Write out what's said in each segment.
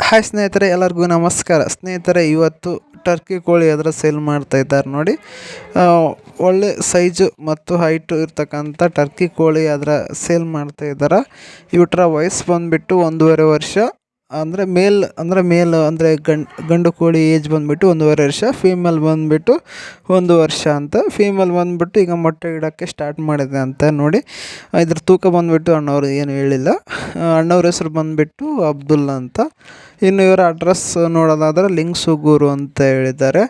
Hi ಸ್ನೇಹಿತರೆ, ಎಲ್ಲರಿಗೂ ನಮಸ್ಕಾರ. ಸ್ನೇಹಿತರೆ, ಇವತ್ತು ಟರ್ಕಿ ಕೋಳಿ ಅದರ ಸೇಲ್ ಮಾಡ್ತಾ ಇದ್ದಾರೆ ನೋಡಿ. ಒಳ್ಳೆ ಸೈಜು ಮತ್ತು ಹೈಟು ಇರ್ತಕ್ಕಂಥ ಟರ್ಕಿ ಕೋಳಿ ಅದರ ಸೇಲ್ ಮಾಡ್ತಾ ಇದ್ದಾರೆ. ಇವರ ವಯಸ್ಸು ಬಂದುಬಿಟ್ಟು 1.5 ವರ್ಷ. ಮೇಲ್ ಅಂದರೆ ಗಂಡು ಕೋಳಿ ಏಜ್ ಬಂದುಬಿಟ್ಟು 1.5 ವರ್ಷ, ಫೀಮೇಲ್ ಬಂದುಬಿಟ್ಟು 1 ವರ್ಷ ಅಂತ. ಫೀಮೇಲ್ ಬಂದುಬಿಟ್ಟು ಈಗ ಮೊಟ್ಟೆ ಇಡೋಕ್ಕೆ ಸ್ಟಾರ್ಟ್ ಮಾಡಿದೆ ಅಂತ ನೋಡಿ. ಇದ್ರ ತೂಕ ಬಂದುಬಿಟ್ಟು ಅಣ್ಣವ್ರು ಏನು ಹೇಳಿಲ್ಲ. ಅಣ್ಣವ್ರ ಹೆಸರು ಬಂದುಬಿಟ್ಟು ಅಬ್ದುಲ್ಲಾ ಅಂತ. ಇನ್ನು ಇವರ ಅಡ್ರೆಸ್ ನೋಡೋದಾದರೆ ಲಿಂಗ್ಸೂಗೂರು ಅಂತ ಹೇಳಿದ್ದಾರೆ.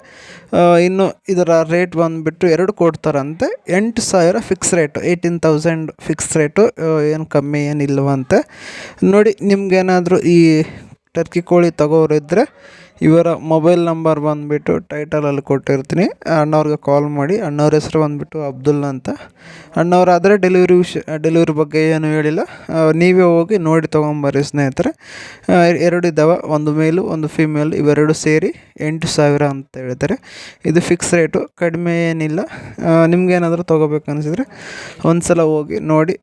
ಇನ್ನು ಇದರ ರೇಟ್ ಬಂದುಬಿಟ್ಟು 2 ಕೊಡ್ತಾರಂತೆ. 8,000 ಫಿಕ್ಸ್ ರೇಟು, 18,000 ಫಿಕ್ಸ್ ರೇಟು, ಏನು ಕಮ್ಮಿ ಏನಿಲ್ಲವಂತೆ ನೋಡಿ. ನಿಮ್ಗೇನಾದರೂ ಈ ಟರ್ಕಿ ಕೋಳಿ ತಗೋರಿದ್ದರೆ ಇವರ ಮೊಬೈಲ್ ನಂಬರ್ ಬಂದುಬಿಟ್ಟು ಟೈಟಲಲ್ಲಿ ಕೊಟ್ಟಿರ್ತೀನಿ. ಅಣ್ಣವ್ರಿಗೆ ಕಾಲ್ ಮಾಡಿ. ಅಣ್ಣವ್ರ ಹೆಸರು ಬಂದುಬಿಟ್ಟು ಅಬ್ದುಲ್ಲಾ ಅಂತ. ಅಣ್ಣವರಾದರೆ ಡೆಲಿವರಿ ಬಗ್ಗೆ ಏನು ಹೇಳಿಲ್ಲ. ನೀವೇ ಹೋಗಿ ನೋಡಿ ತೊಗೊಂಬರ್ರಿ ಸ್ನೇಹಿತರೆ. 2 ಇದ್ದಾವೆ, ಒಂದು ಮೇಲು ಒಂದು ಫೀಮೇಲ್, ಇವೆರಡು ಸೇರಿ 8,000 ಅಂತ ಹೇಳ್ತಾರೆ. ಇದು ಫಿಕ್ಸ್ ರೇಟು, ಕಡಿಮೆ ಏನಿಲ್ಲ. ನಿಮ್ಗೇನಾದರೂ ತೊಗೋಬೇಕು ಅನಿಸಿದರೆ ಒಂದು ಸಲ ಹೋಗಿ ನೋಡಿ.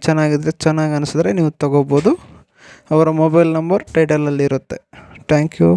ಚೆನ್ನಾಗಿ ಅನಿಸಿದ್ರೆ ನೀವು ತೊಗೋಬೋದು. ಅವರ ಮೊಬೈಲ್ ನಂಬರ್ ಟೈಟಲಲ್ಲಿರುತ್ತೆ. Thank you.